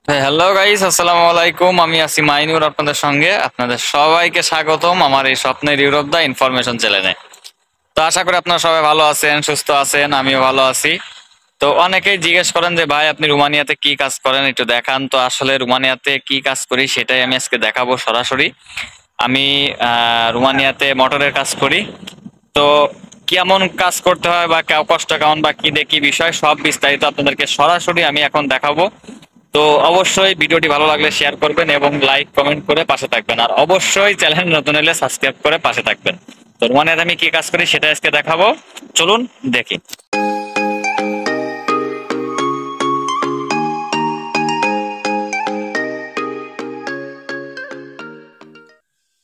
Hello guys, আসসালামু আলাইকুম। আমি আছি মাইনুর আপনাদের সঙ্গে। আপনাদের সবাইকে স্বাগতম আমার এই স্বপ্নের ইউরোপ দা ইনফরমেশন চ্যানেলে। তো আশা করি আপনারা সবাই ভালো আছেন, সুস্থ আছেন, আমিও ভালো আছি। তো অনেকেই জিজ্ঞেস করেন যে ভাই আপনি রোমানিয়াতে কি কাজ করেন, একটু দেখান। তো আসলে রোমানিয়াতে কি কাজ করি সেটাই আমি আজকে দেখাবো সরাসরি। আমি রোমানিয়াতে মোটরের কাজ করি। তো কেমন কাজ করতে হয় বা কষ্ট কেমন বা কি দেখি বিষয় সব বিস্তারিত আপনাদেরকে সরাসরি আমি এখন দেখাবো। তো অবশ্যই ভিডিওটি ভালো লাগলে শেয়ার করবেন এবং লাইক কমেন্ট করে পাশে থাকবেন, আর অবশ্যই চ্যানেল নতুন হলে সাবস্ক্রাইব করে পাশে থাকবেন। তো রোমানিয়াতে আমি কি কাজ করি সেটা আজকে দেখাবো, চলুন দেখি।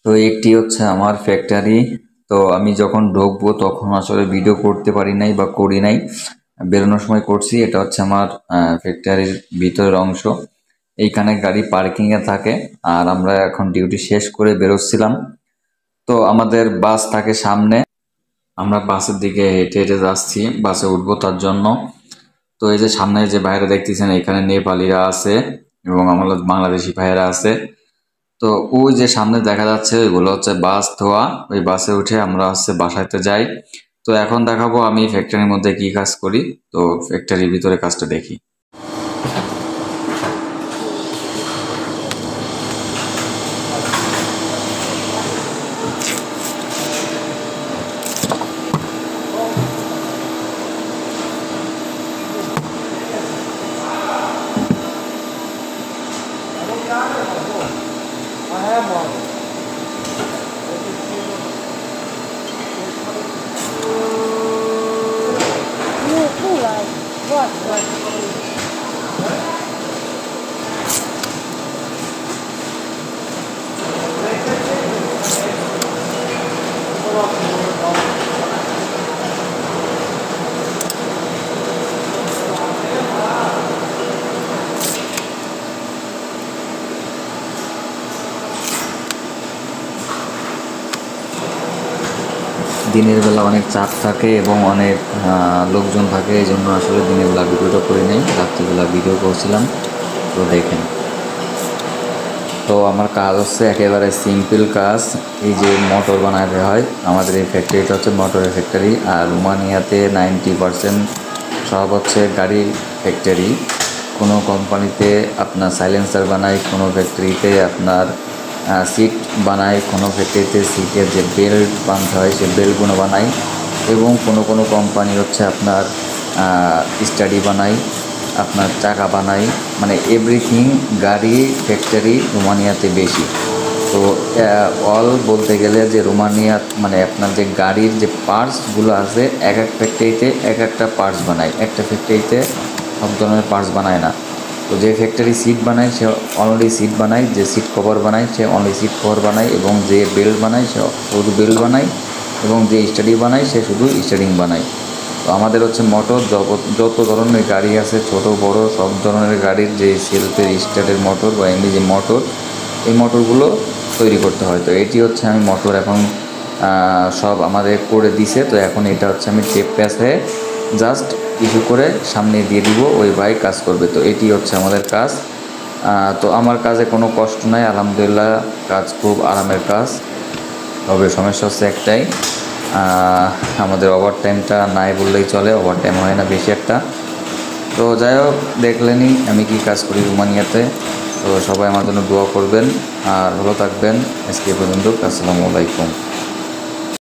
তো একটি হচ্ছে আমার ফ্যাক্টরি। তো আমি যখন ঢুকবো তখন আসলে ভিডিও করতে পারি নাই বা করি নাই, বেরোনোর সময় করছি। এটা হচ্ছে আমার ফ্যাক্টরির ভিতরের অংশ। এইখানে গাড়ি পার্কিংয়ে থাকে, আর আমরা এখন ডিউটি শেষ করে বেরোচ্ছিলাম। তো আমাদের বাস থাকে সামনে, আমরা বাসের দিকে হেঁটে হেঁটে যাচ্ছি বাসে উঠবো তার জন্য। তো এই যে সামনে যে ভাইরা দেখতেছেন, এখানে নেপালিরা আছে এবং আমাদের বাংলাদেশি ভাইয়েরা আছে। তো ওই যে সামনে দেখা যাচ্ছে ওইগুলো হচ্ছে বাস ধোয়া, ওই বাসে উঠে আমরা হচ্ছে বাসাতে যাই। তো এখন দেখাবো আমি ফ্যাক্টরির মধ্যে কি কাজ করি। তো ফ্যাক্টরির ভিতরে কাজটা দেখি। দিনের বেলা অনেক চাপ থাকে এবং অনেক লোকজন থাকে, এই জন্য আসলে দিনের বেলা ভিডিওটা করি নাই, রাত্রিবেলা ভিডিও করছিলাম। তো দেখেন, তো আমার কাজ হচ্ছে একেবারে সিম্পল কাজ। এই যে মোটর বানাতে হয়, আমাদের এই ফ্যাক্টরিটা হচ্ছে মোটরের ফ্যাক্টরি। আর রোমানিয়াতে 90% সব হচ্ছে গাড়ি ফ্যাক্টরি। কোনো কোম্পানিতে আপনার সাইলেন্সার বানায়, কোনো ফ্যাক্টরিতে আপনার সিট বানায়, কোনো ফ্যাক্টরিতে সিটের যে বেল্ট বাঁধতে হয় সে বেল্টগুলো বানায়, এবং কোনো কোনো কোম্পানি হচ্ছে আপনার স্টাডি বানায়, আপনার চাকা বানাই, মানে এভরিথিং। গাড়ি ফ্যাক্টরি রোমানিয়াতে বেশি। তো অল বলতে গেলে যে রোমানিয়া মানে আপনার যে গাড়ির যে পার্টসগুলো আছে, এক এক ফ্যাক্টরিতে এক একটা পার্টস বানায়, একটা ফ্যাক্টরিতে সব ধরনের পার্টস বানায় না। তো যে ফ্যাক্টরি সিট বানায় সে অনলি সিট বানায়, যে সিট কভার বানায় সে অনলি সিট কভার বানায়, এবং যে বেল্ট বানায় সে শুধু বেল্ট বানায়, এবং যে স্টাডি বানায় সে শুধু স্টাডিং বানায়। তো আমাদের হচ্ছে মোটর যত ধরনের গাড়ি আছে, ছোট বড় সব ধরনের গাড়ির যে সেলফের স্টার্টের মোটর বা এমনি যে মোটর, এই মোটরগুলো তৈরি করতে হয়। তো এটি হচ্ছে আমি মোটর এখন সব আমাদের করে দিছে। তো এখন এটা হচ্ছে আমি টেপ প্যাসে জাস্ট কিছু করে সামনে দিয়ে দিব, ওই ভাই কাজ করবে। তো এটি হচ্ছে আমাদের কাজ। তো আমার কাজে কোনো কষ্ট নাই, আলহামদুলিল্লাহ। কাজ খুব আরামের কাজ। তবে সমস্যা হচ্ছে একটাই, আমাদের ওভার টাইমটা নাই বললেই চলে, ওভার টাইম হয় না বেশি একটা। তো যাই হোক, দেখলেনই আমি কি কাজ করি রোমানিয়াতে। তো সবাই আমার জন্য দোয়া করবেন আর ভালো থাকবেন। আজকে পর্যন্ত, আসসালামু আলাইকুম।